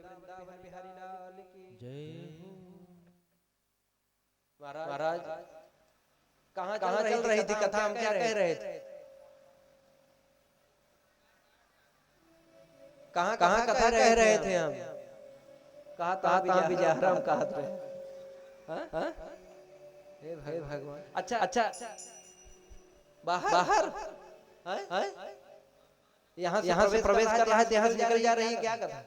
वृंदावन बिहारी लाल की जय हो। महाराज कहाँ चल रही थी कथा, हम क्या कह रहे थे? कहाँ कहाँ कथा कह रहे थे हम? कहा विजयराम कहा थे। हे भगवान, अच्छा बाहर यहाँ से प्रवेश कर रहा है, यहाँ से निकल जा रही है, क्या कथा?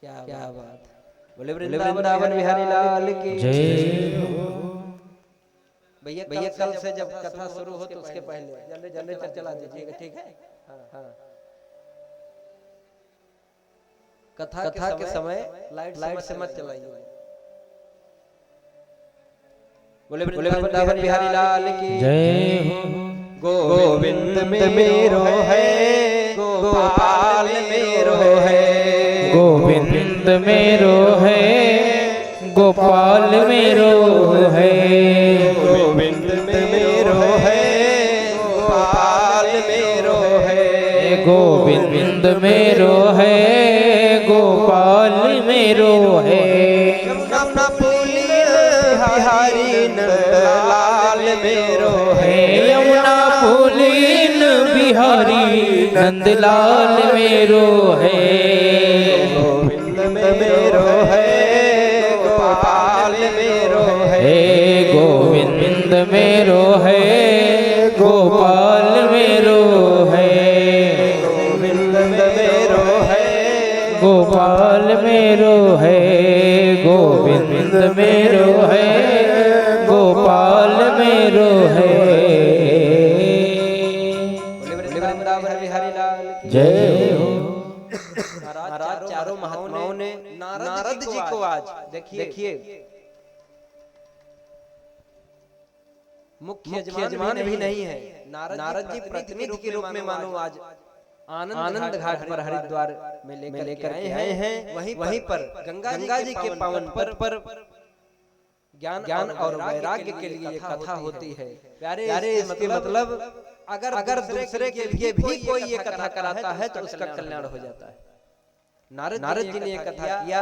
क्या बात। बोले वृंदावन बिहारी लाल की जय हो। भैया कल से जब कथा शुरू हो तो उसके पहले जनरेटर चला दीजिएगा, ठीक है? हाँ। कथा के समय लाइट से मत चलाइए। बोले वृंदावन बिहारी लाल की जय हो। गोविंद मेरो है, गोपाल मेरो है, गोविंद मेरो है, गोपाल मेरो है, गोविंद मेरो है, गोपाल मेरो है, गोविंद मेरो है, गोपाल मेरो है, यमुना पुलिन बिहारी नंदलाल मेरो है, यमुना पुलीन बिहारी नंदलाल मेरो है, गोविंद मेरो है, गोपाल मेरो है, गोविंद मेरो है, गोपाल मेरो है, गोविंद मेरो है, गोपाल मेरो है, गोविंद मेरो है, गोपाल मेरो है। वृंदावन बिहारी लाल की जय हो। महाराज चारों महात्माओं ने नारद जी को आज देखिए मुख्य यजमान भी नहीं है, नारद जी प्रतिनिधि के रूप में मानो आज आनंद घाट पर हरिद्वार में लेकर आए हैं। वहीं पर गंगा जी के पावन पद पर ज्ञान और वैराग्य के लिए ये कथा होती है। प्यारे इसके मतलब अगर दूसरे के लिए भी कोई ये कथा कराता है तो उसका कल्याण हो जाता है। नारद जी ने ये कथा किया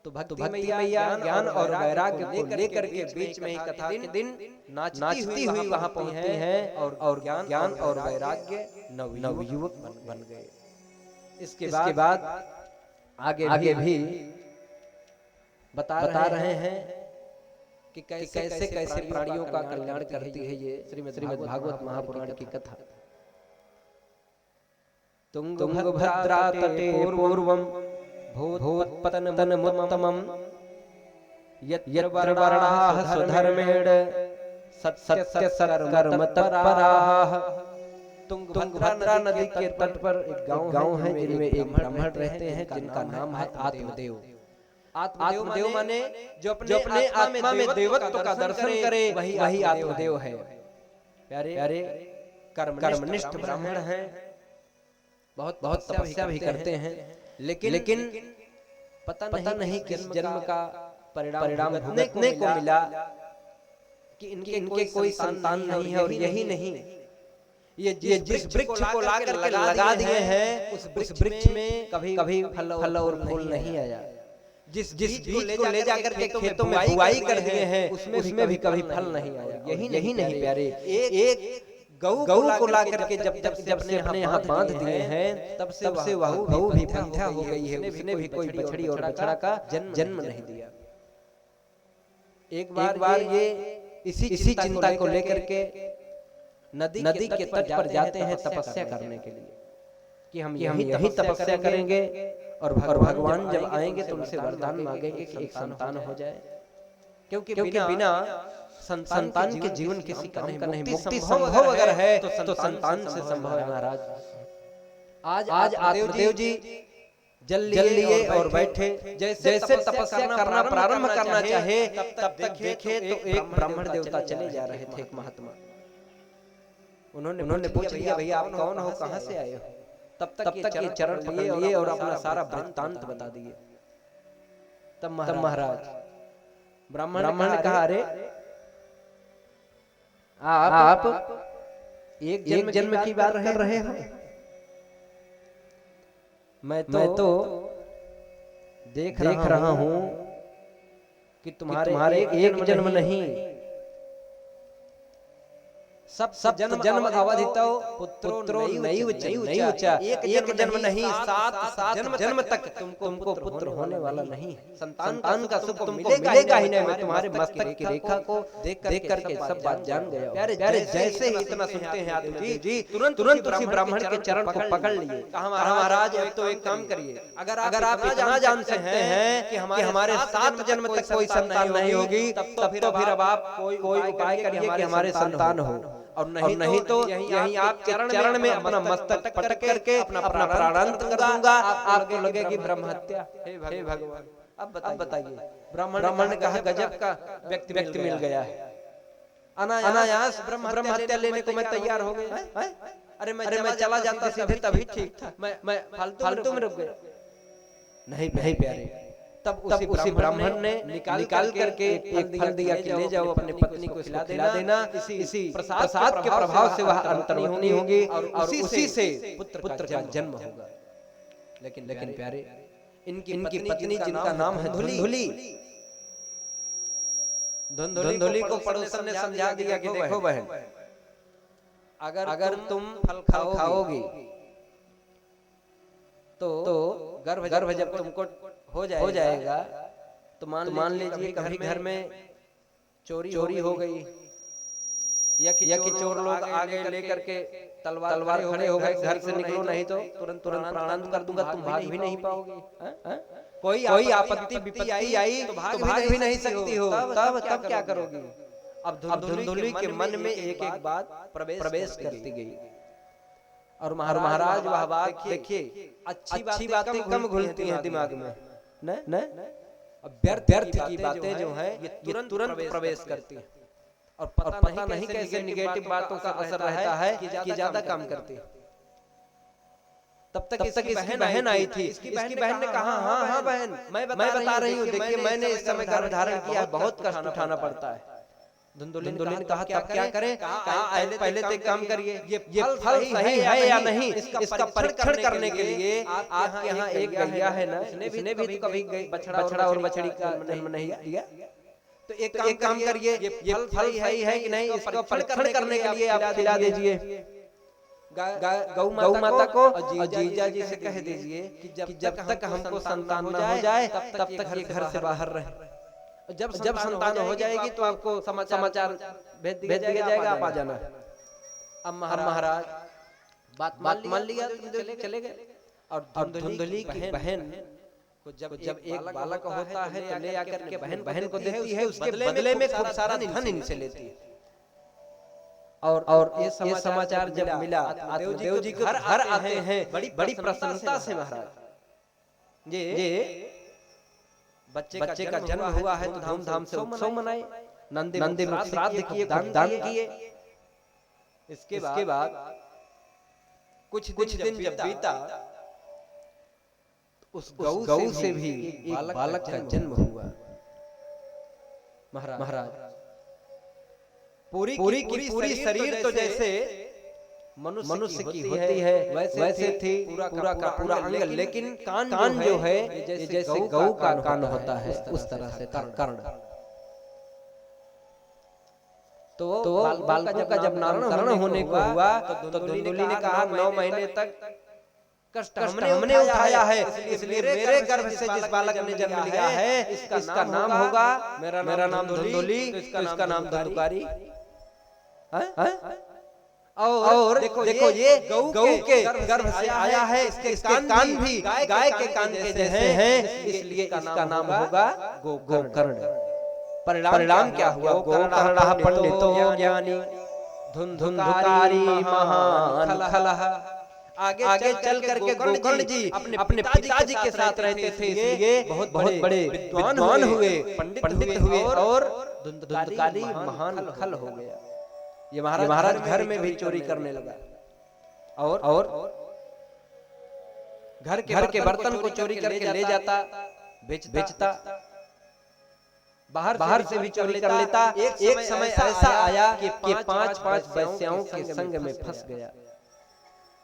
तो भक्ति मैया ज्ञान और वैराग्य को लेकर के बीच में ही कथा के दिन नाचती हुई वहां पहुंचती हैं और ज्ञान और वैराग्य नवयुवक बन गए। इसके बाद आगे भी बता रहे हैं कि कैसे कैसे प्राणियों का कल्याण करती है ये श्रीमद् भागवत महापुराण की कथा। तुंगभद्रा तटे पूर्वम भूतपतनमुत्तमं यत्र वर्णाः स्वधर्मेण सत्यसत्कर्म तत्पराः। तुंगभद्रा नदी के तट पर एक गांव है जिनमें एक ब्राह्मण रहते हैं जिनका नाम है आत्मदेव। आत्मदेव माने जो अपने आत्मा में देवत्व का दर्शन करे वही आत्मदेव है। प्यारे कर्मनिष्ठ ब्राह्मण हैं, बहुत तपस्या भी करते हैं, लेकिन पता नहीं किस जन्म का परिणाम भुगतने को मिला कि इनके कोई संतान नहीं है। और यही नहीं, ये जिस वृक्ष को ला करके लगा दिए हैं उस वृक्ष में कभी फल और फूल नहीं आया। जिस बीज को ले जाकर के खेतों में बुआई कर दिए हैं उसमें भी कभी फल नहीं आया। यही नहीं प्यारे, एक गऊ को ला करके जब से अपने यहाँ बांध दिए हैं तब से वह भी पंथा हो गई है। उसने भी कोई बछड़ी और बछड़ा का जन्म नहीं दिया। एक बार ये इसी चिंता को लेकर के नदी के तट पर जाते हैं तपस्या करने के लिए कि हम यही तपस्या करेंगे और भगवान जब आएंगे तो उनसे वरदान मांगेंगे कि एक संतान हो जाए। क्योंकि बिना संतान के जीवन किसी का नहीं। मुक्ति संभव अगर है तो संतान से संभव है। महाराज आज आत्मदेव जी जल लिए और बैठे, जैसे तपस्या करना प्रारंभ करना चाहे तब तक देखे तो एक ब्राह्मण देवता चले जा रहे थे, एक महात्मा। उन्होंने पूछ लिया, भैया आप कौन हो, कहाँ से आए हो? तब तक ये चरण लिए और अपना सारा वृत्तांत बता दिए। तब महाराज ब्राह्मण ने कहा, अरे आप एक जन्म की बात कर रहे हो? मैं तो देख रहा हूँ कि तुम्हारे एक जन्म नहीं, सब जन्म अवधितो पुत्रो नैव च, एक जन्म नहीं सात जन्म तक तुमको पुत्र होने वाला नहीं है। संतान का सुख तुमको मिलेगा ही नहीं। मैं तुम्हारे मस्तक की रेखा को देख करके सब बात जान गया। प्यारे जैसे ही इतना सुनते हैं आत्मदेव जी, तुरंत उसी ब्राह्मण के चरण को पकड़ लिए। कहा महाराज अब तो एक काम करिए, अगर आप इतना जान सकते हैं कि हमारे 7 जन्म तक कोई संतान नहीं होगी, तब तो फिर अब आप कोई उपाय करिए कि हमारे संतान हो, और नहीं तो यहीं आपके चरण में अपना मस्तक पटक करके अपना प्राणांत कर दूंगा। आपको लगेगी ब्रह्म हत्या। हे भगवान, अब बताइए। ब्राह्मण ने कहा गजब का व्यक्ति मिल गया है, अनायास ब्रह्म हत्या लेने को मैं तैयार हो गया। अरे मैं चला जाता सीधे तभी ठीक था, मैं फालतू में रुक गया। नहीं प्यारे, तब उसी ब्राह्मण ने निकाल करके एक फल दिया कि ले जाओ अपनी पत्नी को खिला देना। इसी प्रसाद के प्रभाव से वह अंतर्मुखी होगी और उसी से पुत्र का जन्म होगा। लेकिन प्यारे, इनकी पत्नी जिनका नाम है धुंधुली को पड़ोसन ने समझा दिया कि देखो बहन, अगर तुम फल खाओगी तो गर्भ जब तुमको हो जाएगा तो मान लीजिए कभी घर में चोरी हो गई, या कि चोर लोग आगे लेकर के तलवार खड़े हो गए, घर से निकलो नहीं तो तुरंत प्राणांत कर दूंगा, तुम भाग भी नहीं पाओगे। कोई आपत्ति विपत्ति आई तो भाग भी नहीं सकती हो, तब क्या करोगी। अब धुंधुली के मन में एक बात प्रवेश करती गई, और महाराज वह बात देखिए, अच्छी बातें कम घुलती हैं दिमाग में, न अब व्यर्थ की बातें जो हैं ये तुरंत प्रवेश करती हैं, और पता नहीं कैसे निगेटिव बातों का असर रहता है कि ज्यादा काम करती है। तब तक इसकी बहन आई थी। इसकी बहन ने कहा हाँ बहन, मैं बता रही हूँ, देखिए मैंने इस समय गर्भ धारण किया, बहुत कष्ट उठाना पड़ता है। धुंधुली ने कहा क्या करें। पहले तो एक काम करिए, ये फल सही है या नहीं इसका परीक्षण करने के लिए आपके यहाँ एक गैया है ना, इसने भी कभी बछड़ा और बछड़ी का जन्म नहीं दिया, तो एक काम करिए, ये फल सही है कि नहीं इसका परीक्षण करने के लिए आप खिला दीजिए गौ माता को, और जीजा जी से कह दीजिए कि जब तक हमको संतान न हो जाए तब तक ये घर से बाहर रहे। जब संतान हो जाएगी तो आपको समाचार भेज दिया जाएगा, आप आ जाना। अब महाराज बात मान लिया, चले गए। और धुंधुली की बहन को जब एक बालक होता है तो ले आकर के बहन को देती है, उसके बदले में खूब सारा धन इनसे लेती है। और ये समाचार जब मिला आत्मदेव जी के घर आते हैं बड़ी प्रसन्नता से। महाराज ये बच्चे का जन्म हुआ है तो धूमधाम से उत्सव मनाए, नंदी मुख श्राद्ध किए, दान किए। इसके बाद कुछ दिन जब बीता, उस गौ से भी एक बालक का जन्म हुआ। महाराज पूरी शरीर तो जैसे मनुष्य की होती है वैसे थी पूरा का पूरा अंग, लेकिन कान जो है जैसे गौ का कान होता है उस तरह से कर्ण। तो बालक का जब नामकरण होने को हुआ तो धुंधुली ने कहा 9 महीने तक कष्ट हमने उठाया है, इसलिए मेरे गर्भ से जिस बालक ने जन्म लिया है इसका नाम होगा, मेरा नाम धुंधुली तो इसका नाम धुंधुकारी। और देखो ये गौ के गर्भ से आया है, इसके कान भी गाय के कान के जैसे हैं, इसलिए इसका नाम होगा गोकर्ण। परिणाम क्या हुआ, गोकर्ण पंडितो ज्ञानी धुंधुकारी महान खलः। आगे चल करके गोकर्ण जी अपने पिताजी के साथ रहते थे, इसलिए बहुत बड़े विद्वान हुए, पंडित हुए, और धुंधुकारी महान खल हो गया। ये महाराज घर में भी चोरी करने लगा, और घर के बर्तन को चोरी करके ले जाता, बेचता, बाहर से भी चोरी कर लेता। एक समय ऐसा आया कि 5 वेश्याओं के संग में फंस गया।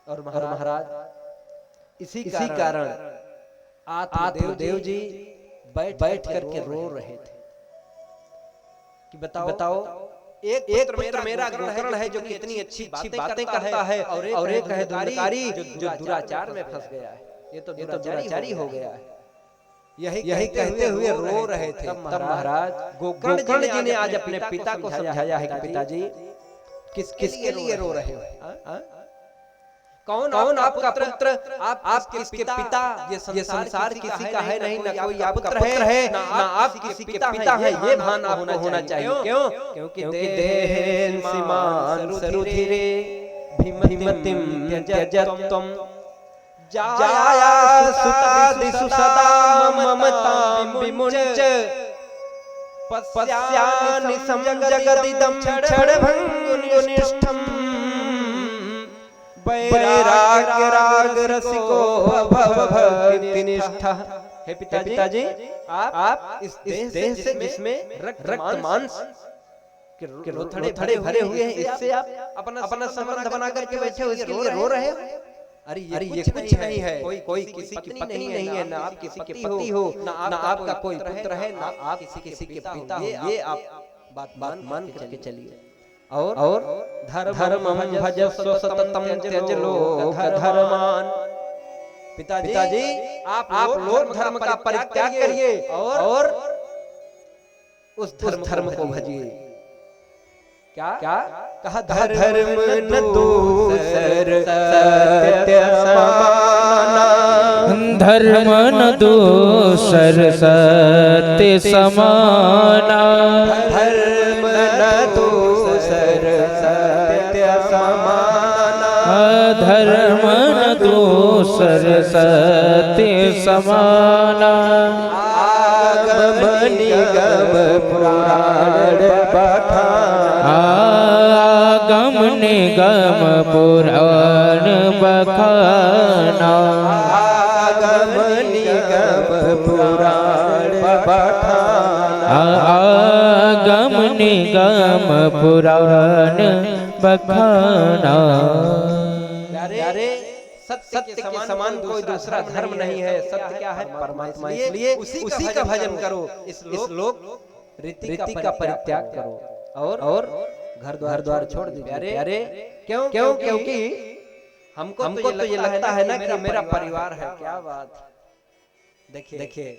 और महाराज इसी कारण आत्मदेव जी बैठ करके रो रहे थे कि बताओ एक पुत्र मेरा गोकर्ण है जो कितनी अच्छी बातें करता है और एक है धुंधकारी जो दुराचार में फंस गया है। ये तो दुराचारी हो गया है। यही कहते हुए रो रहे थे। तब महाराज गोकर्ण जी ने आज अपने पिता को समझाया है कि पिताजी किसके लिए रो रहे हो? कौन आपका पुत्र? आप किसके पिता? ये संसार किसी का है नहीं, ना कोई आपका पुत्र है, ना आप किसी के पिता है। ये भान आपको होना चाहिए। क्यों? क्योंकि देहेन सीमान सरुधिरे भीमतिम त्यजत्वम जाया सुतादिषु सदा ममतां विमुञ्च पश्यामि जगदिदं क्षणभङ्गुनिष्ठम् वैराग्य राग रसिको भक्तिनिष्ठः। हे पिताजी, आप इस देह से जिसमें रक्त मांस के रोथड़े भरे हुए हैं, इससे आप अपना संबंध बना करके बैठे हो, इसके लिए रो रहे हो? अरे ये कुछ नहीं है। कोई किसी की पत्नी नहीं है, ना आप किसी के पति हो, ना आपका कोई पुत्र है, ना आप किसी के पिता हो। ये आप बात मान के चलिए। और धर्मं भजस्व सततं त्यज लोक धर्मान। पिताजी आप लोक धर्म का परित्याग करिए और उस धर्म को भजिए। क्या कहा? धर्म न दूसर सत्य समाना, धर्म न दूसर सत्य समाना, धर्म न दूसर सत्य समाना, धर्म न दूसर सत्य समाना। आगम निगम पुराण बखाना, आगम निगम पुराण बखाना, आगम निगम पुराण बखाना, आगम निगम पुराण बखाना। सत्य के समान कोई दूसरा धर्म नहीं है। सत्य क्या है? परमात्मा। इसलिए उसी का भजन करो। इस लोक रीति का परित्याग करो और घर द्वार छोड़ दीजिए। अरे क्यों? क्योंकि हमको तो ये लगता है ना कि मेरा परिवार है। क्या बात! देखिए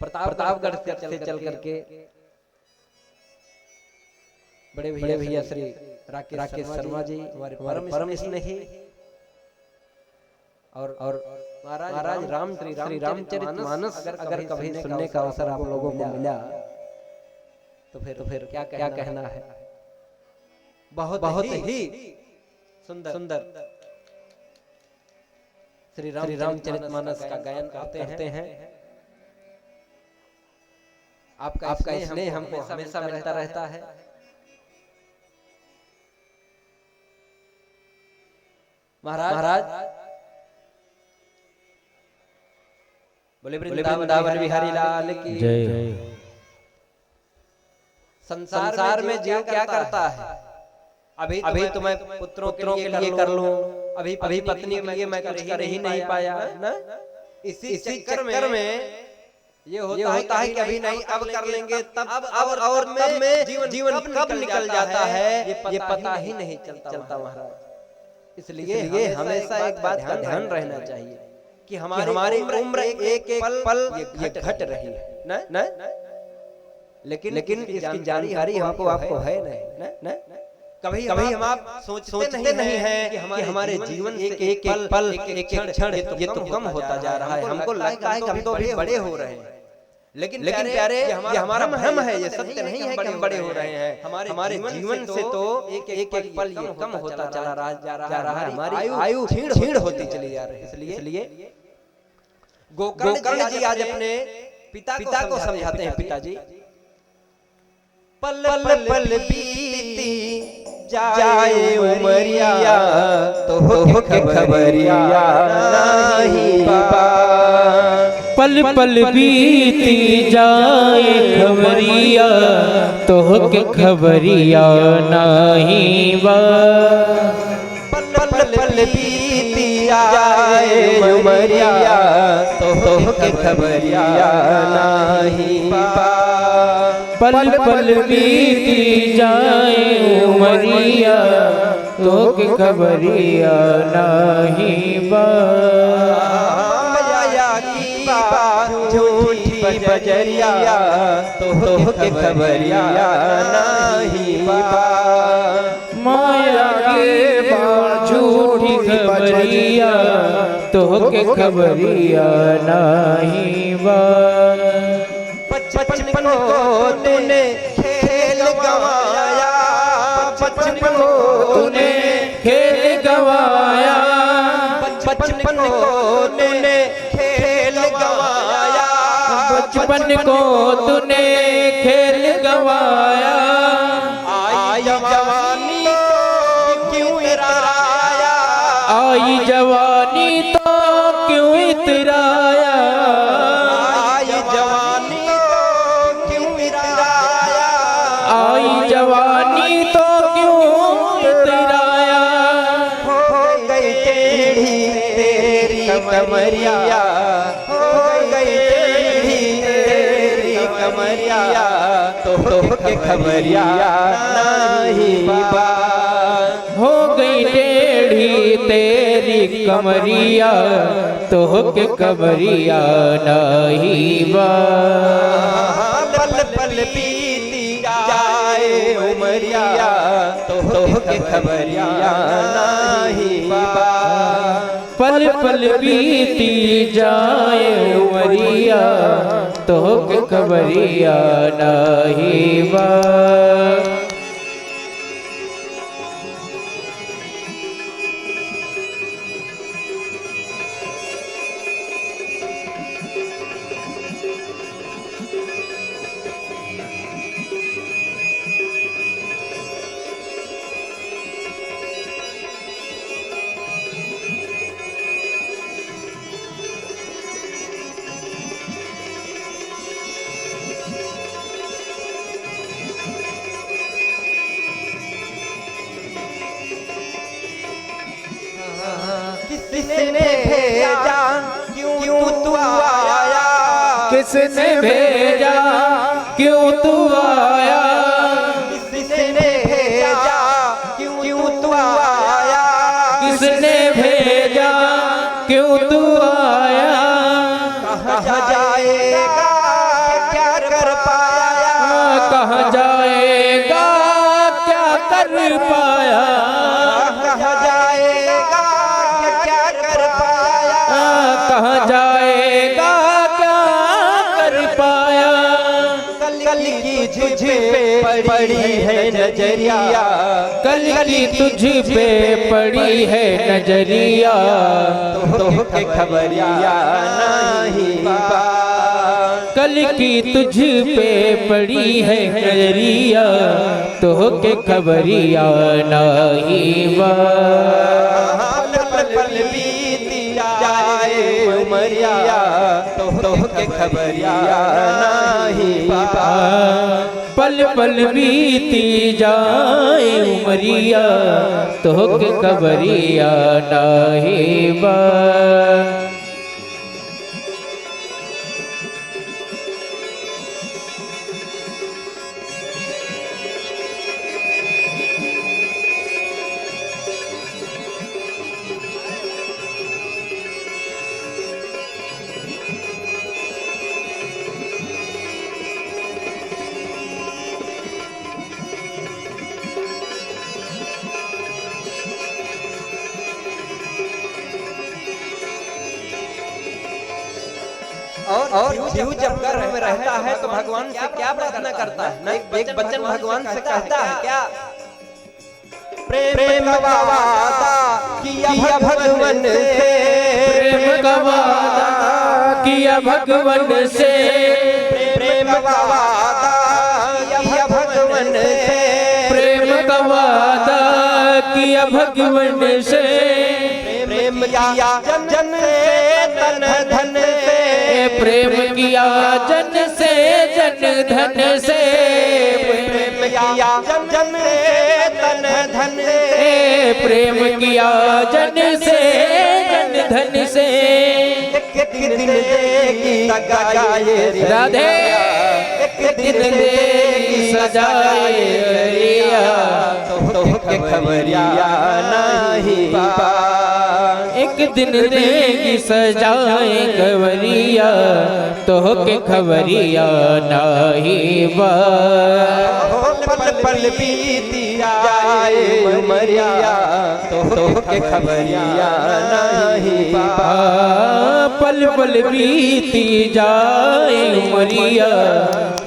प्रतापगढ़ से चल करके बड़े भैया श्री राकेश शर्मा जी हमारे परम स्नेही और महाराज श्री रामचरितमानस अगर कभी सुनने का अवसर आप लोगों को मिला तो फिर क्या कहना है? बहुत ही सुंदर श्री रामचरितमानस का गायन करते हैं। आपका स्नेह हमको हमेशा मिलता रहता है। महाराज बोले वृंदावन बिहारी लाल की जय। संसार में जीव क्या करता है? अभी तो मैं पुत्रों के लिए कर लूं, अभी पत्नी के लिए मैं कुछ कर ही नहीं पाया ना। इसी चक्कर में ये होता है कि अभी नहीं, अब कर लेंगे, तब और में जीवन कब निकल जाता है ये पता ही नहीं चलता महाराज। इसलिए हमेशा एक बात का ध्यान रहना चाहिए कि हमारी उम्र एक पल ये घट रही है ना, लेकिन इसकी जानकारी हमको आपको है नहीं ना। कभी हम आप सोचते नहीं है कि हमारे जीवन से एक पल एक क्षण ये तो कम होता जा रहा है। हमको लगता है कि हम तो अभी बड़े हो रहे हैं, लेकिन प्यारे ये हमारा भ्रम है। ये सत्य नहीं है कि हम बड़े हो रहे हैं। हमारे जीवन से तो एक पल ये कम होता चला जा रहा है। हमारी आयु क्षीण होती चली जा रही है। इसलिए गोकर्ण जी आज अपने पिता को समझाते हैं। पिताजी पल पल बीती जाए उमरिया तो हो के खबरिया नहीं पल पल बीती जाए खबरिया तो हो के खबरिया नहीं बा। पल पल बीती जाए उमरिया तो के खबरिया नहीं पल पल बीती जाए उमरिया तो के खबरिया नहीं झूठी बजरिया तो के खबरिया नहीं माया के झूठी खबरिया तो के खबरिया नहीं बचपन को तूने खेल गवाया, बचपन को तूने खेल गवाया, बचपन को तूने खेल गवाया, बचपन को तूने खेल गवाया। आई जवानी क्यों इतराया, आई जवानी तो क्यों इतराया, आई जवानी तो क्यों इतराया, आई जवानी तो क्यों इतराया। हो गई टेढ़ी तेरी कमरिया, हो गई टेढ़ी तेरी कमरिया तो के खबरिया नहीं हो गई टेढ़ी तेरी कमरिया तो के कमरिया नहीं पल पल बीती जाए उमरिया तो के खबरिया नहीं पल पल बीती जाए उमरिया तो के खबरिया नहीं किसने भेजा क्यों तू आया, किसने भेजा क्यों तू आया, किसने भेजा क्यों तू आया, किसने भेजा क्यों तू आया। कहाँ जाएगा क्या कर पाया, कहाँ जाएगा क्या कर पाया, कहाँ जाएगा क्या कर पाया, कहाँ जाएगा क्या कर पाया। कल की तुझ पे पड़ी है नजरिया, कल की तुझ पे पड़ी है नजरिया तो के खबरिया नहीं कल की तुझ पे पड़ी है नजरिया तो के खबरिया नहीं पल पल बीती जाए उमरिया तो के खबरिया नहीं पल पल बीती जाए उमरिया तो के खबरिया नहीं और जीव जब घर में रहता है तो भगवान से क्या प्रार्थना करता है? नहीं, एक बच्चन भगवान से कहता है क्या? प्रेम का वादा किया भगवान से, प्रेम का वादा किया भगवान से, प्रेम का वादा किया भगवान से, प्रेम का वादा किया भगवान से, प्रेम किया जन से तन धन से, प्रेम किया जन से जन धन से, प्रेम किया जन से तन धन से, प्रेम किया जन से जन धन से। एक दिन देगी सगाए राधे एक दिन देगी सजाए रिया, तो के खबरिया नहीं पा। एक दिन देगी सजाए गवरिया, तो के खबरिया नहीं बा। पल पल बीती जाए उमरिया, तो के खबरिया नहीं पा। पल पल बीती जाए उमरिया,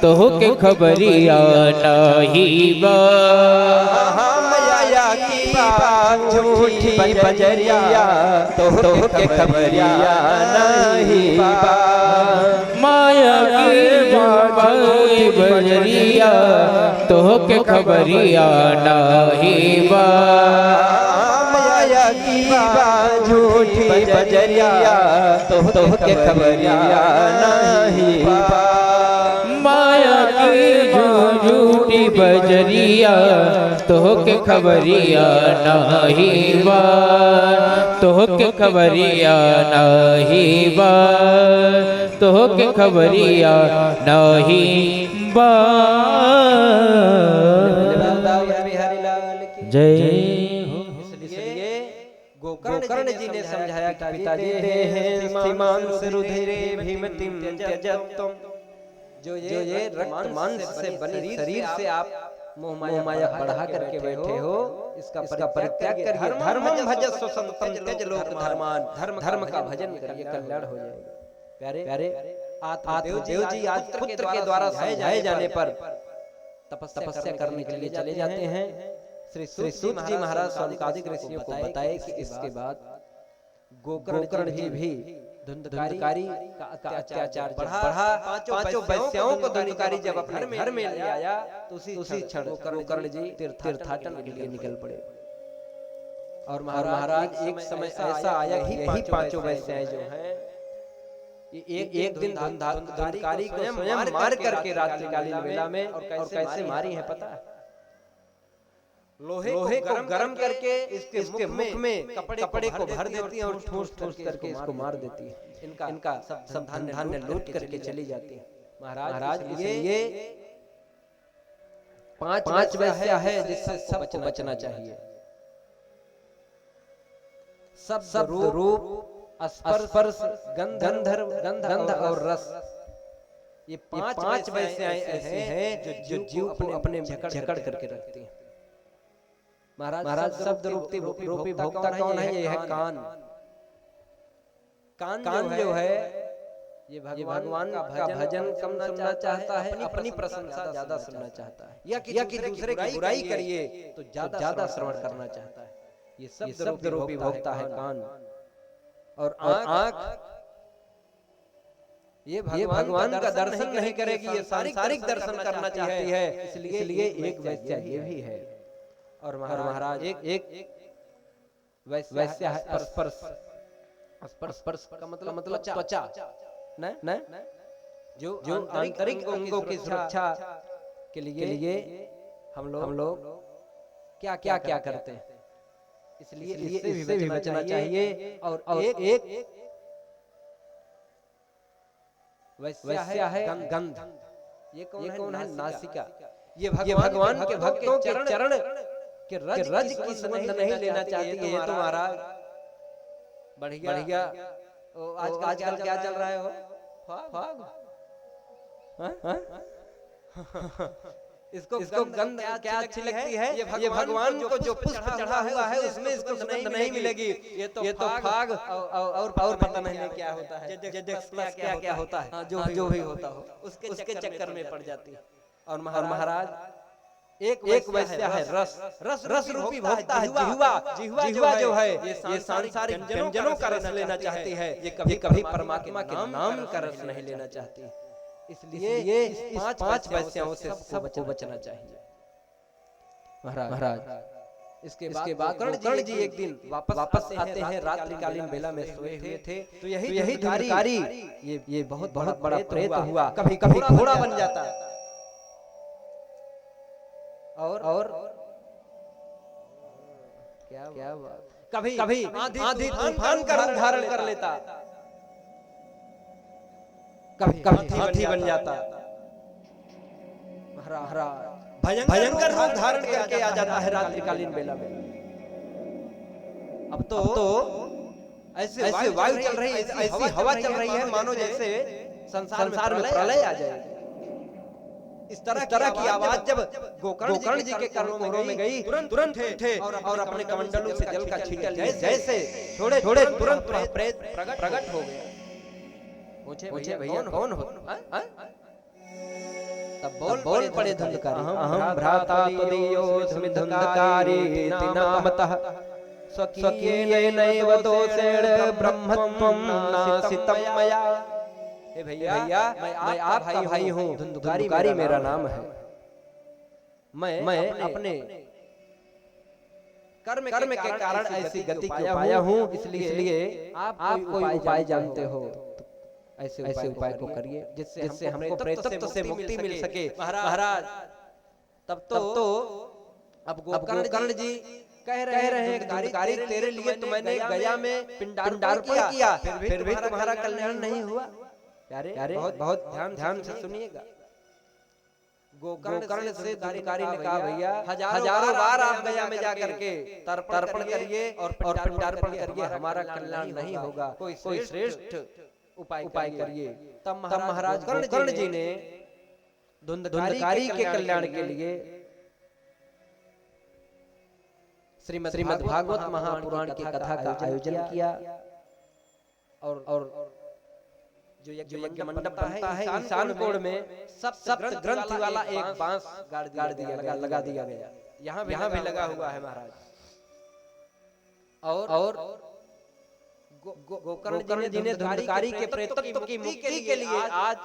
तो के खबरिया नहीं बा। माया की बात झूठी बजरिया, तो के खबरिया नहीं पा। माया की बाई बजरिया, तो के खबरिया नहीं बा। माया की बात झूठी बजरिया, तो के खबरिया नहीं पा। माया की झूठी बजरिया, तो के खबरिया नहीं बा। तो के खबरिया नहीं बा, तो के खबरिया नहीं बा। जय हो। इसलिए गोकर्ण जी ने समझाया कि पिताजी सीमान से रुधिरे भीमतिम त्यजत्वम। जो ये रक्त मांस से बनी शरीर से आप मोह माया बढ़ा करके बैठे हो, इसका परित्याग करिए। धर्मम भजस्व संतम त्यज लोक धर्मान। धर्म का भजन करिए, कल्याण हो जाएगा। प्यारे प्यारे आत्मदेव जी आज पुत्र के द्वारा समझाए जाने पर तपस्या करने के लिए चले जाते हैं। श्री सूत जी महाराज सौनकादिक ऋषियों को बताए कि इसके बाद गोकर्ण जी भी धुंधकारी का अत्याचार बढ़ा। पांचों वैश्याओं को धुंधकारी जब अपने घर में ले आया, तो उसी क्षण गोकर्ण जी तीर्थाटन के लिए निकल पड़े। और महाराज एक समय ऐसा आया कि यही पांचों वैश्याएं जो हैं, एक दिन धुंधकारी को स्वयं मार करके रात्रिकालीन वेला में, और कैसे मारी है पता है? लोहे को गरम करके इसके मुख में कपड़े को भर देती है और ठूस करके इसको मार देती है। इनका सब धान्य लूट करके चली जाती है। महाराज ये पांच वैश्या है जिससे सबको बचना चाहिए। सब रूप स्पर्श गंध और रस, ये पांच वैश्याएं ऐसे हैं जो जीव अपने जकड़ करके रखती हैं। महाराज शब्द रूपी भोक्ता कौन है? ये है कान। कान जो है ये भगवान का भजन कम सुनना चाहता है, अपनी प्रशंसा ज्यादा सुनना चाहता है, या कि दूसरे की बुराई करिए तो ज्यादा श्रवण करना चाहता है। ये शब्द रूपी भोक्ता है कान। और आंख ये भगवान का दर्शन नहीं करेगी, ये सांसारिक दर्शन करना चाहती है। इसलिए एक वैश्या ये भी है। और महाराज एक वैश्या है स्पर्श का मतलब त्वचा न जो आंतरिक अंगों की सुरक्षा के लिए हम लोग क्या करते हैं। इसलिए इससे भी बचना चाहिए। और एक वैश्या है गंध। ये कौन है? नासिका। ये भगवान के भक्तों के चरण के रज की सुगंध नहीं लेना चाहती है। तो महाराज बढ़िया आजकल क्या चल रहा है? हो इसको गंध क्या अच्छी लगती है? ये भगवान को जो पुष्प चढ़ा हुआ है उसमें इसको सुगंध नहीं मिलेगी। ये तो फाग और पता नहीं क्या होता है, क्या होता है, जो भी होता हो उसके चक्कर में पड़ जाती है। और महाराज एक वैश्या है रस रूपी भोक्ता है जिह्वा जो है ये सांसारिक व्यंजनों का रस लेना चाहती है। ये कभी परमात्मा के नाम का रस नहीं लेना चाहती। इसलिए ये पांच वैश्याओं से सबको बचना चाहिए। महाराज इसके बाद गोकर्ण जी एक दिन वापस आते हैं। रात्रिकालीन बेला में सोए हुए थे, तो यही धुंधकारी ये बहुत बड़ा प्रेत हुआ। कभी घोड़ा बन जाता और क्या क्या बात। कभी कभी आंधी तूफान का रूप धारण कर लेता, कभी हाथी बन जाता, महाराज भयंकर रूप धारण करके आ जाता है रात्रिकालीन बेला में। अब तो ऐसे वायु चल रही है, ऐसी हवा चल रही है मानो जैसे संसार में प्रलय आ जाए। इस तरह की आवाज जब गोकर्ण जी के कर्णों में गई, तुरंत उठे और अपने कमंडलों से जल का छींटा लिया, जैसे थोड़े तुरंत प्रेत प्रकट हो गया। पूछे भैया कौन हो? तब बोल पड़े धुंधकारी, अहम भ्राता त्वदीयोऽस्मि धुंधकारी नामतः स्वकीयेनैव दोषेण ब्रह्मत्वं नासितं मया। हे भैया मैं आपका भाई हूँ, धुंधकारी मेरा नाम है। मैं अपने कर्म के कारण ऐसी गति को पाया हूँ, इसलिए आप कोई उपाय जानते हो ऐसे उपाय को करिए जिससे हमको प्रेतत्व से मुक्ति मिल सके। महाराज तब तो अब गोकर्ण जी कह रहे हैं धुंधकारी तेरे लिए तो मैंने गया में पिंडार्पण किया, फिर भी तुम्हारा कल्याण नहीं हुआ। प्यारे बहुत ध्यान से सुनिएगा। गोकर्ण से धुंधकारी ने कहा भैया हजारों बार आप गया में जाकर के तर्पण करिए और पिंडार्पण करिए, हमारा कल्याण नहीं होगा, कोई श्रेष्ठ उपाय करिए। तब महाराज गोकर्ण जी ने धुंधकारी के कल्याण के लिए श्रीमद् भागवत महापुराण की कथा का आयोजन किया और जो यज्ञ मंडप बनता है ईशान कोण में सप्त ग्रंथि वाला एक बांस लगा दिया गया। यहाँ भी लगा हुआ है महाराज। और गोकर्ण जी ने धुंधकारी के प्रेतत्व की मुक्ति के लिए आज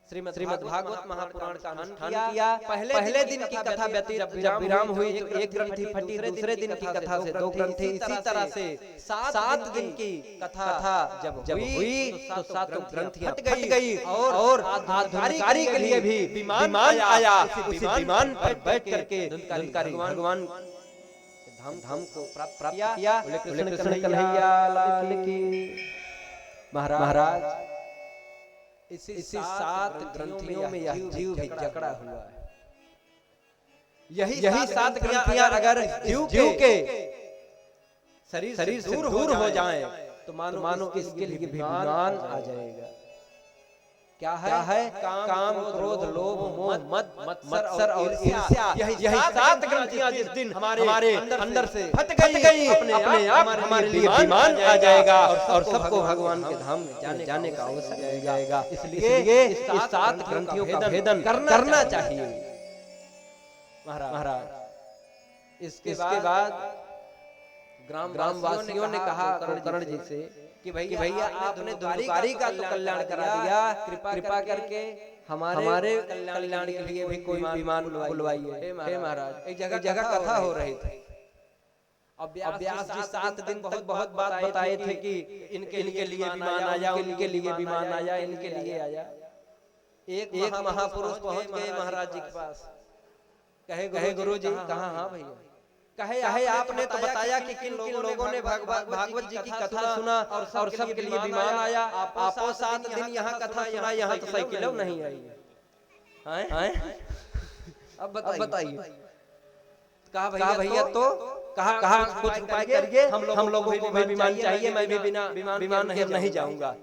श्रीमद् भागवत महापुराण का अनुष्ठान किया। पहले दिन की कथा व्यतीत जब विराम हुई, एक ग्रंथि फटी, दूसरे दिन की कथा से 2 ग्रंथि, इसी तरह से 7 दिन की कथा जब हुई तो 7 ग्रंथियां फट गई और धुंधकारी के लिए भी विमान आया। उसी विमान पर बैठ करके धुंधकारी भगवान धाम को प्राप्त किया। कृष्ण कन्हैया लाल की। महाराज इसी 7 ग्रंथियों में यह जीव भी जकड़ा हुआ है। यही 7 ग्रंथियां अगर जीव के शरीर से दूर हो जाएं तो मानो इसके लिए विमान आ जाएगा। क्या है? काम, क्रोध, लोभ, मोह, मत्सर और ईर्ष्या। यही 7 ग्रंथियां जिस दिन हमारे अंदर से फट गई, अपने आप हमारे लिए विमान आ जाएगा और सबको भगवान के धाम में जाने का अवसर मिल जाएगा। इसलिए इस 7 ग्रंथियों का भेदन करना चाहिए महाराज। इसके बाद ग्रामवासियों ने कहा गोकर्ण जी से कि भैया आपने धुंधकारी का तो कल्याण करा दिया, कृपा करके हमारे कल्याण के लिए भी कोई विमान बुलवाइए। हे महाराज एक जगह कथा हो रही थी। अब व्यास जी 7 दिन तक बहुत बात बताए थे कि इनके लिए विमान आया, इनके लिए विमान आया, इनके लिए आया। एक महापुरुष पहुंच गए महाराज जी के पास। कहे गुरु जी कहाँ? हाँ भैया। कहे आपने तो बताया कि किन लोगों ने भागवत जी की कथा सुना और सबके लिए विमान आया। आपो 7 दिन यहाँ कथा सुना, यहाँ तो साइकिल नहीं आई। अब बताइए। कहा भैया तो कहा कुछ उपाय करिए, हम लोगों को भी विमान चाहिए, मैं भी बिना विमान नहीं जाऊंगा।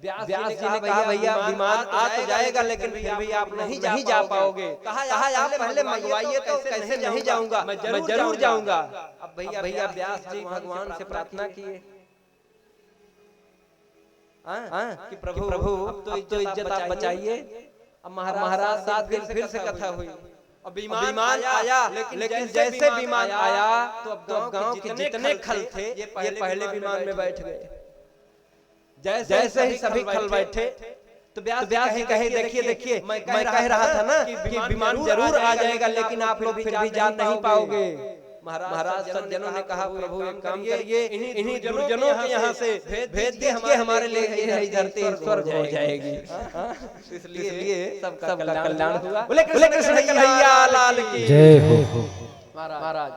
व्यास जी ने कहा भैया विमान आ तो जाएगा लेकिन फिर भी आप नहीं जा पाओगे। कहा आप पहले मंगवाइए तो कैसे नहीं जाऊंगा, मैं जरूर जाऊंगा। अब भैया व्यास जी भगवान से प्रार्थना किए कि प्रभु अब तो इज्जत आप बचाइए। अब महाराज 7 दिन फिर से कथा हुई। अब विमान आया लेकिन जैसे विमान आया तो अब गांव के जितने खल थे ये पहले विमान में बैठ गए। जैसे ही सभी खल बैठे तो व्यास जी कहे देखिए मैं कह रहा था ना कि विमान जरूर आ जाएगा लेकिन आप लोग फिर भी जा नहीं पाओगे। महाराज सज्जनों ने कहा प्रभु एक काम करिए, इन्हीं दुर्जनों के यहाँ से भेज दीजिए, हमारे लिए यही धरती स्वर्ग हो जाएगी। इसलिए सबका कल्याण हुआ। बोले कृष्ण कन्हैया लाल की जय हो। महाराज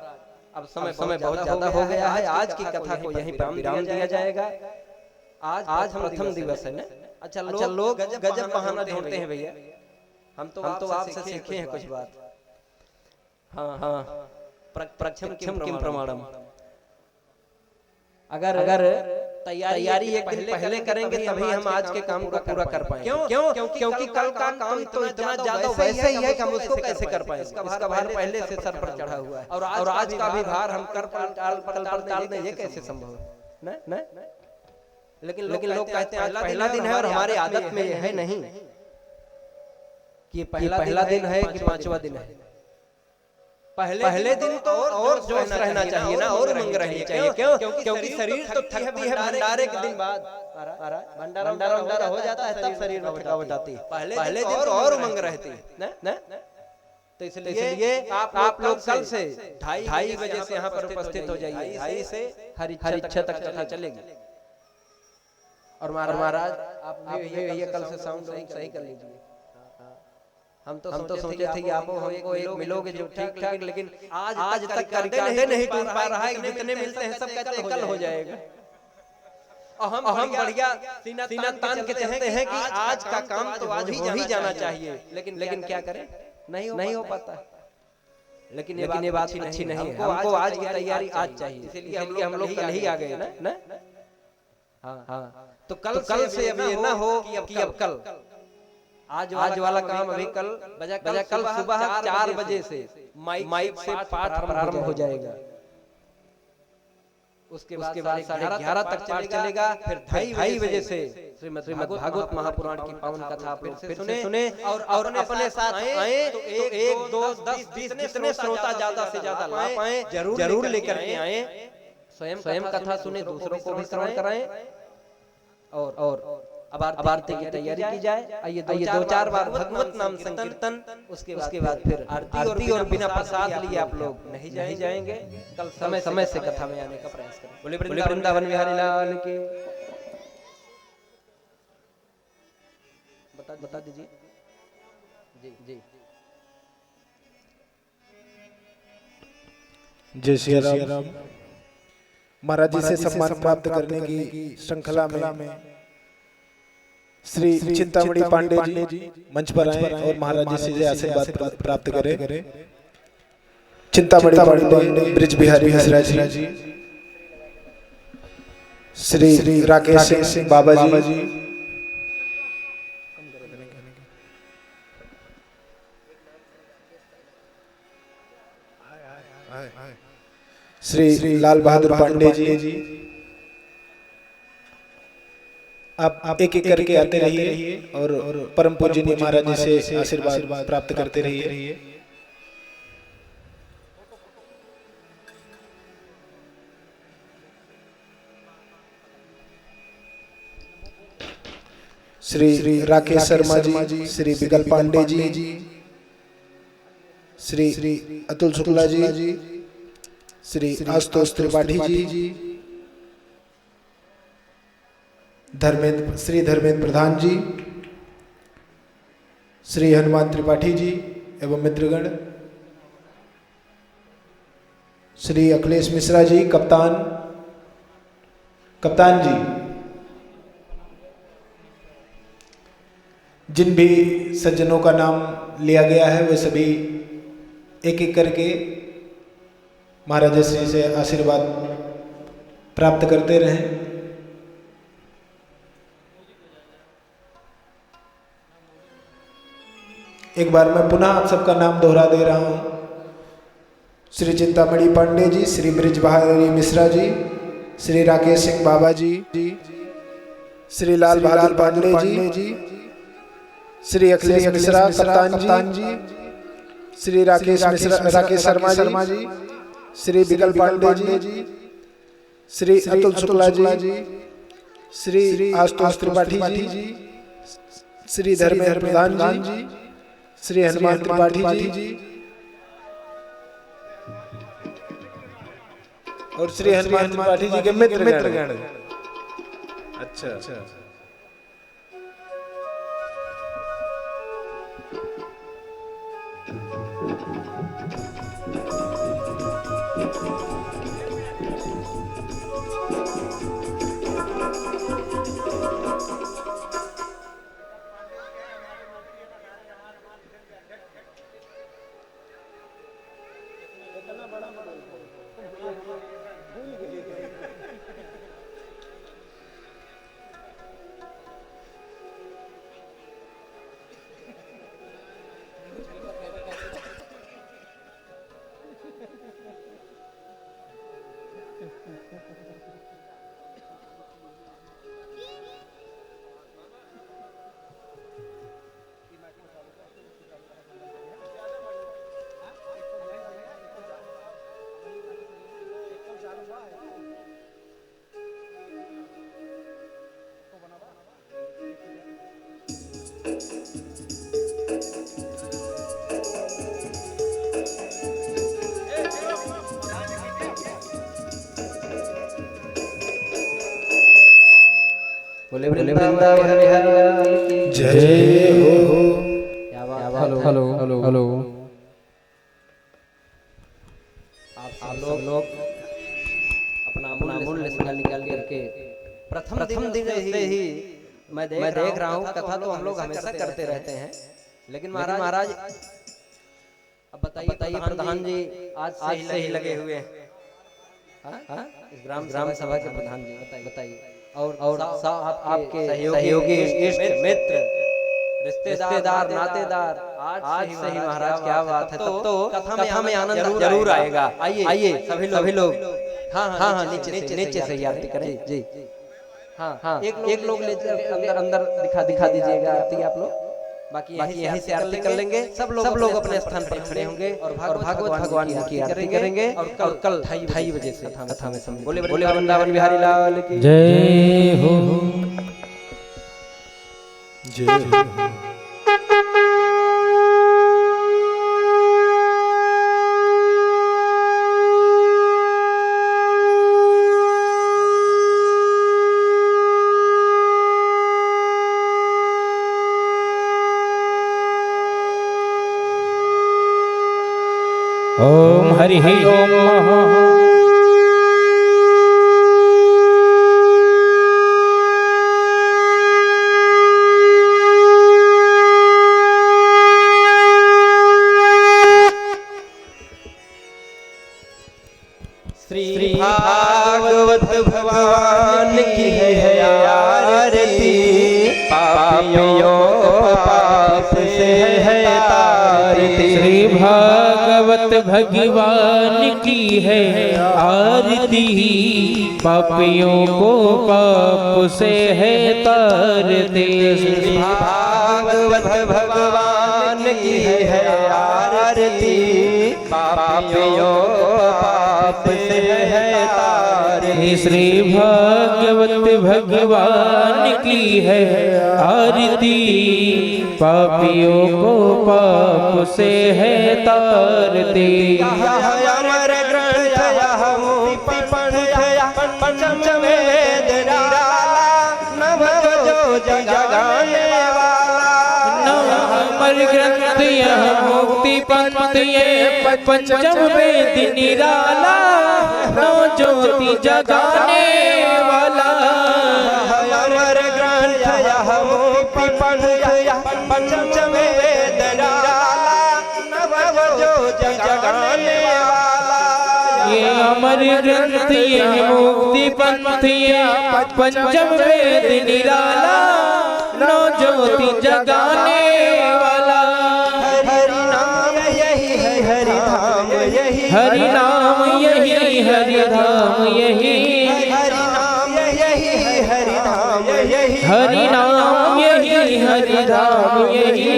अब समय बहुत ज्यादा हो गया है। आज की कथा को यहीं पर विराम दिया जाएगा। आज प्रथम दिवस है ना। अच्छा, लोग गजब बहाना ढूंढते हैं भैया। हम तो आपसे सीखे हैं कुछ बात। हाँ, प्रक्षम किम प्रमाणम। अगर तैयारी एक दिन पहले करेंगे तभी हम आज के काम को पूरा कर पाएंगे। क्योंकि कल का काम तो इतना ज्यादा वैसे ही है कि हम उसको कैसे कर पाएंगे। इसका भार पहले से सर पर चढ़ा हुआ है और आज का भी भार हम कर टाल दें, ये कैसे संभव है ना? लेकिन लोग कहते हैं आज पहला दिन है और हमारी आदत में ये है नहीं कि पहला दिन है कि पांचवा दिन है। पहले दिन तो और जोश रहना चाहिए ना, और उमंग रहनी चाहिए। क्योंकि शरीर तो थकती है भंडारे के दिन बाद। भंडारा हो जाता है तब शरीर में थकावट आती है। पहले दिन तो और उमंग रहती है ना। तो इसलिए आप लोग कल से 2:30 बजे से यहाँ पर उपस्थित हो जाइए। 2:30 से हर इच्छा तक कथा चलेगी। और महाराज आप ये कल से साउंड सही कर लीजिए। हम तो सोचे थे कि आप एक मिलोगे जो ठीक ठाक, लेकिन आज तक रिकॉर्ड नहीं टूट पा रहा है। जितने मिलते हैं सब कहते हैं कल हो जाएगा। और हम बढ़िया सीना तान के चलते हैं कि आज का काम तो आज हो ही जाना चाहिए। लेकिन क्या करें, नहीं हो पाता। लेकिन ये बात अच्छी नहीं है। हमको आज की तैयारी आज चाहिए, इसलिए हम लोग कल ही आ गए ना। हाँ, तो कल से अब ये ना हो कि अब कल आज वाला काम अभी कल बजा कल सुबह 4 बजे से माइक से पाठ प्रारंभ हो जाएगा। उसके बाद 11:30 तक पाठ चलेगा। फिर 2:30 बजे से श्रीमद् भागवत महापुराण की पावन कथा फिर सुने और अपने साथ आए तो 1, 2, 10, 20 जितने श्रोता ज्यादा से ज्यादा ला पाए जरूर लेकर के आए। स्वयं कथा सुने, दूसरों को भी श्रवण कराएं और अब आरती की तैयारी की जाए। आइए 2-4 बार भगवत नाम संकीर्तन, उसके बाद फिर आरती और बिना प्रसाद लिए आप लोग नहीं जाएंगे। कल समय से कथा में आने का प्रयास करें। बोले वृंदावन बिहारी लाल के। बता दीजिए। जी जय श्री राम। महाराज जी से सम्मान प्राप्त करने की श्रृंखला में श्री चिंतामणि पांडे जी मंच पर आए और महाराज जी से आशीर्वाद प्राप्त करें। चिंतामणि पांडे ब्रिज बिहारी मिश्रा जी, श्री राकेश सिंह बाबा जी, श्री लाल बहादुर पांडे जी। आप एक करके आते रहिए और परम पूजनीय महाराज जी से आशीर्वाद प्राप्त करते रहिए। श्री राकेश शर्मा जी, श्री बिगल पांडे जी, श्री अतुल शुक्ला जी, श्री आशुतोष त्रिपाठी जी, श्री धर्मेंद्र प्रधान जी, श्री हनुमान त्रिपाठी जी एवं मित्रगण, श्री अखिलेश मिश्रा जी कप्तान जी, जिन भी सज्जनों का नाम लिया गया है वे सभी एक करके महाराज श्री से आशीर्वाद प्राप्त करते रहें। एक बार मैं पुनः आप सबका नाम दोहरा दे रहा हूं। श्री चिंतामणि पांडे जी, श्री ब्रिज बिहारी मिश्रा जी, श्री राकेश सिंह बाबा जी, श्री लाल बहादुर पांडे जी, श्री अखिलेश मिश्रा कप्तान जी, श्री राकेश शर्मा जी, श्री बिगल पांडे जी, श्री अतुल शुक्ला जी, श्री आशुतोष त्रिपाठी जी, श्री धर्मेंद्र प्रधान जी, श्री हनुमान त्रिपाठी जी और श्री हनुमान त्रिपाठी जी के मित्रगण। अच्छा। बोले वृंदावन बिहारी लाल की जय हो। क्या बात हेलो हेलो हेलो हेलो। आप सब लोग अपना अमूल्य समय निकाल करके प्रथम दिन से ही मैं देख रहा हूँ कथा तो हम लोग हमेशा करते रहते हैं, लेकिन महाराज अब बताइए प्रधान जी आज से ही लगे हुए हैं। हाँ? इस ग्राम सभा के प्रधान जी बताइए और आपके सहयोगी इष्ट मित्र रिश्तेदार नातेदार आज से ही महाराज क्या बात है। तब तो कथा में आनंद जरूर आएगा। आइए सभी लोग हाँ नीचे से आरती करें जी। हाँ एक लोग ले अंदर दिखा दीजिएगा आरती आप लोग, बाकी यहीं से आरती कर लेंगे। सब लोग अपने स्थान पर खड़े होंगे और भागवत भगवान की आरती करेंगे और कल 2:30 बजे से कथा में सम्मिलित। बोले वृंदावन बिहारी लाल की जय हो। जय हो। ओम हरि ओम श्री भागवत भगवान की है आरती, पापियों पाप से है तारती। श्री भागवत भगवान की है आरती, पापियों को पाप से है तारती। श्री भागवत भगवान की है आरती, पापियों पाप से है तारती। श्री भागवत भगवान की है आरती, पापियों को पाप से है तारती। अमर ग्रंथ यह मुक्ति पंथ पंचम वेद निराला, नव जो जगाने वाला। अमर ग्रंथ यह मुक्ति पंथ ये पंचम वेद निराला, नौ ज्योति जगाने वाला। अमर ग्रंथ यह मुक्ति पंथ पंचम वेद निराला, नव जो जगाने वाला। ये अमर ग्रंथ ये मुक्ति पंथ ये पंचम वेद निराला, नौ ज्योति जगाने वाला। हरि नाम यही है हरि धाम यही, हरि नाम यही हरि धाम यही, हरि नाम यही है हरि धाम यही, हरि नाम यही हरि धाम यही।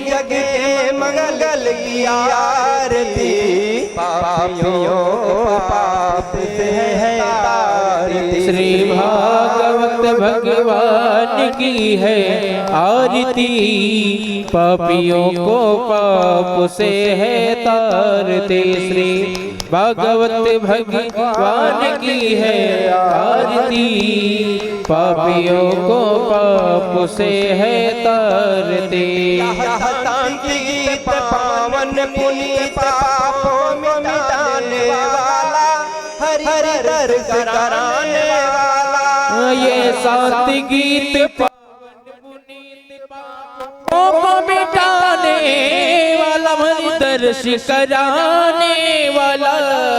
जग के मंगल की आरती, पापियों पाप से है तारती। श्री भागवत भगवान की है आरती, पापियों को पाप से है तारती। श्री भागवत भगवान की है आरती, पापियों को पाप से है तारती। गीत पावन पुनीत पापों में मिटाने वाला, हरि दर्श कराने वाला। ये सात गीत पावन पुनीत पापों को मिटाने वाला, हरि दर्श कराने वाला।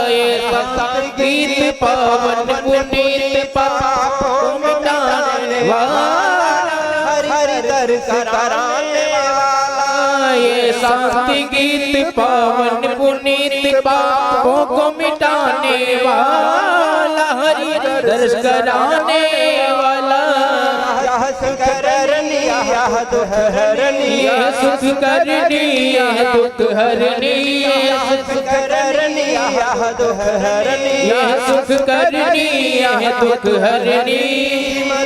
ये सात गीत पावन पुनीत पापों को मिटाने वाला, हरि दर्श कराने वाला। ये सात गीत पावन पुनीत पापों को मिटाने वाला, हरि दर्श कराने वाला। यह सुख करनी यह दुख हरनी, यह सुख करनी यह दुख हरनी, यह सुख करनी यह दुख हरनी, यह सुख करनी यह दुख हरनी।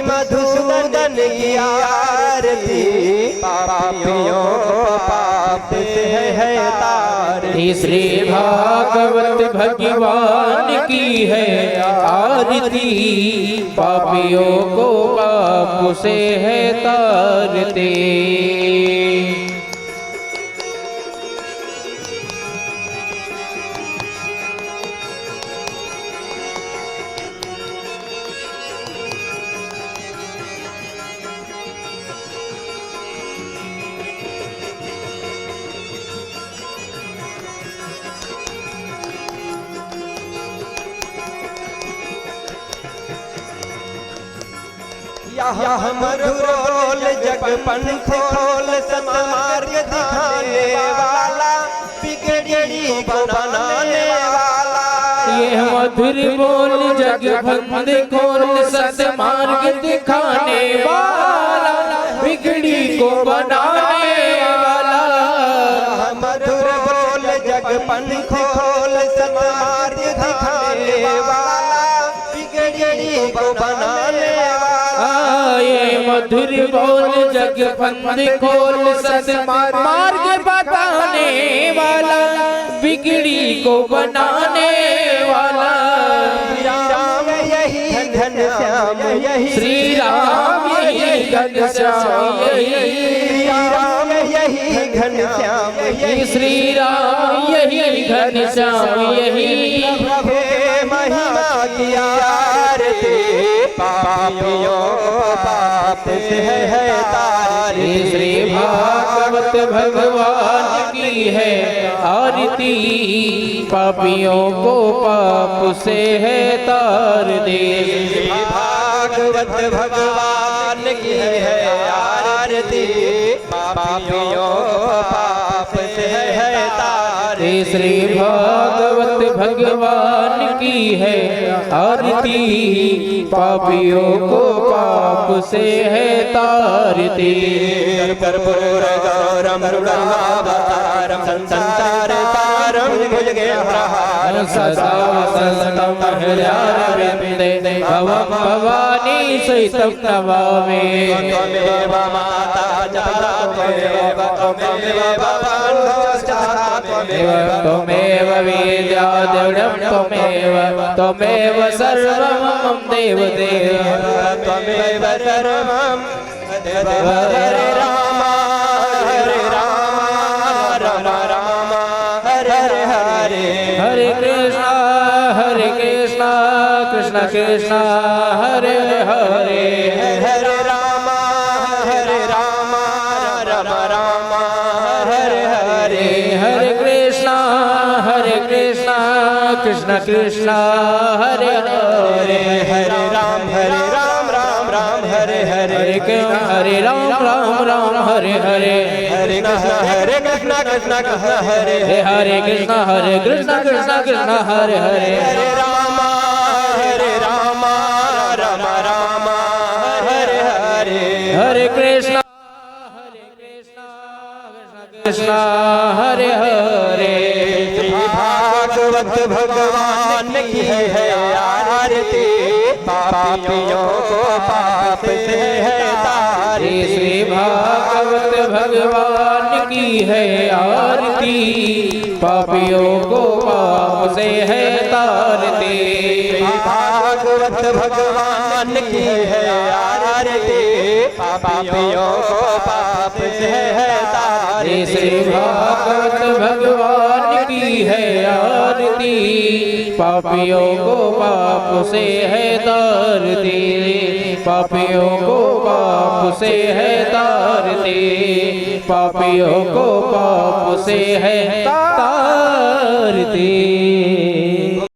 मधुसूदन की आरती, तारती, पापियों को पाप से है तारती। श्री भागवत भगवान की है आरती, पापियों को पाप से है तारती। यह मधुरोल जग पंथ खोल सतमार्ग दिखाने वाला, बिगड़ी को बनाने वाला। यह मधुर बोल जग पंथ खोल सतमार्ग दिखाने वाला, बिगड़ी को बनाने वाला। मधुर बोल जग पंथ खोल सतमार्ग दिखाने वाला, बिगड़ी को बनाने वाला। ये मधुर बोल जग पंथ खोल सतमार्ग बताने वाला, बिगड़ी को बनाने वाला। राम यही घनश्याम यही, श्री राम यही घनश्याम यही, राम यही घनश्याम यही, श्री राम यही घनश्याम यही। प्रभु महिमा की आरती, पापियों पाप से है तारती। श्री भागवत भगवान की है आरती, पापियों को पाप से है तारती। श्री भागवत भगवान की है आरती, पापियों को पाप से है तारती। श्री भागवत भगवान की है आरती, पापियों को पाप से है तारती। कर्पूर गौरम रुणावतारम संसारतारम भुजगेन्द्रहारम सदा वसन्तं हृदयारविन्दे भवं भवानी सहितं नमामि। त्वमेव माता जपता त्वमेव, त्वमेव बन्धुश्चाता त्वमेव, त्वमेव विद्या द्रविणं त्वमेव, त्वमेव सर्वं मम देवदेव, त्वमेव सर्वं देव। हरे राम राम राम हरे हरे, हरे कृष्णा कृष्ण कृष्ण हरे हरे, हरे राम राम राम हरे हरे, हरे कृष्णा कृष्ण कृष्ण हरे हरे, हरे राम राम राम हरे हरे, हरे राम राम हरे हरे, हरे कृष्ण कृष्ण कृष्ण हरे हरे कृष्ण कृष्ण कृष्ण हरे हरे, हरे राम राम राम हरे हरे, हरे कृष्ण कृष्ण हरे हरे। श्री भागवत भगवान की है आरती, पापियों को पाप से है तारती। श्री भागवत भगवान की है आरती, पापियों को पाप से है तारती। श्री भागवत भगवान की है आरती, पापियों को पाप से है तारती। श्री भागवत भगवान की है आरती, पापियों को पाप से है तारती। पापियों को पाप से है तारती, पापियों को पाप से है तारती।